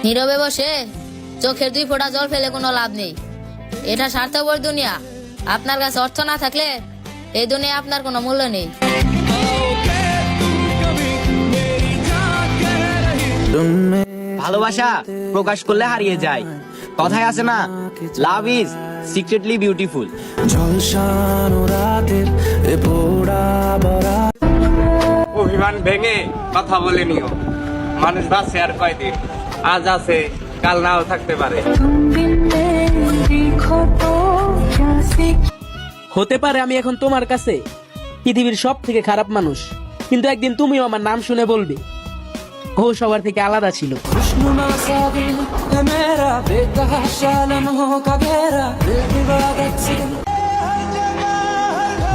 নীরবে বসে চোখের 2 ফোঁটা জল ফেলে কোনো লাভ নেই। এটা স্বার্থপর দুনিয়া। আপনার কাছে অর্থ না থাকলে এই দুনিয়া আপনার কোনো মূল্য নেই। ভালোবাসা প্রকাশ করলে হারিয়ে যায়। কথায় আছে না, লাভ ইজ সিক্রেটলি বিউটিফুল। অভিমান ভেঙে কথা বলে নিও। মানুষ বাঁচে আর কয়দিন, আজ আছে কাল নাও থাকতে পারে। হতে পারে আমি এখন তোমার কাছে পৃথিবীর সব থেকে খারাপ মানুষ, কিন্তু একদিন তুমিও আমার নাম শুনে বলবে ও সবার থেকে আলাদা ছিল।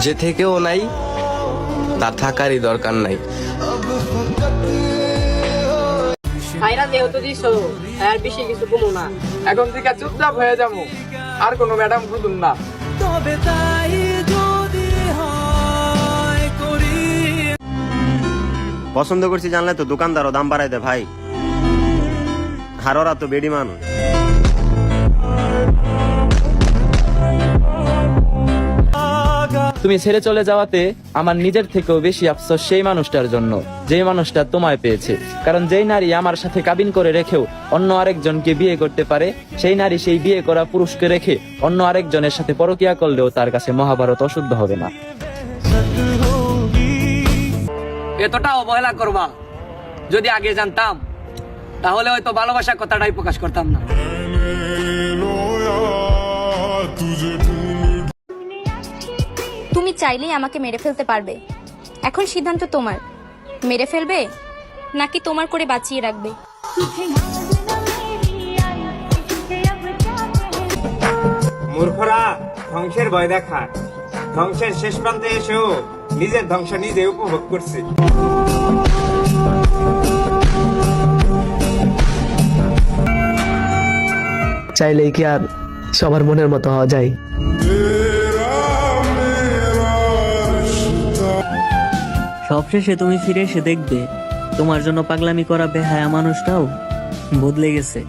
যে থেকেও নাই তার থাকারই দরকার নাই। আর বেশি কিছু কমো না। এখন থেকে চুপচাপ হয়ে যাবো, আর কোনো ম্যাডাম খুঁজুন না। পছন্দ করছি জানলে তো দোকানদারও দাম বাড়াই দে ভাই। আর ওরা তো বেডি মানুষ। তুমি ছেড়ে চলে যাওয়াতে আমার নিজের থেকেও বেশি আফসোস সেই মানুষটার জন্য, যেই মানুষটা তোমায় পেয়েছে। কারণ যেই নারী আমার সাথে কাবিন করে রেখেও অন্য আরেকজনকে বিয়ে করতে পারে, সেই নারী সেই বিয়ে করা পুরুষকে রেখে অন্য আরেকজনের সাথে পরকিয়া করলেও তার কাছে মহাভারত অশুদ্ধ হবে না। এতটা অবহেলা করবা যদি আগে জানতাম, তাহলে হয়তো ভালোবাসার কথাটাই প্রকাশ করতাম না। তুমি চাইলেই আমাকে মেরে ফেলতে পারবে। এখন সিদ্ধান্ত তোমার, মেরে ফেলবে নাকি তোমার করে বাঁচিয়ে রাখবে। মূর্খরা ধ্বংসের ভয় দেখায়, ধ্বংসের শেষ প্রান্তে এসেও নিজের ধ্বংস নিজে উপভোগ করছে। চাইলেই কি আর সবার মনের মতো হওয়া যায়? সবশেষে তুমি ফিরে এসে দেখবে তোমার জন্য পাগলামি করা বেহায়া মানুষটাও বদলে গেছে।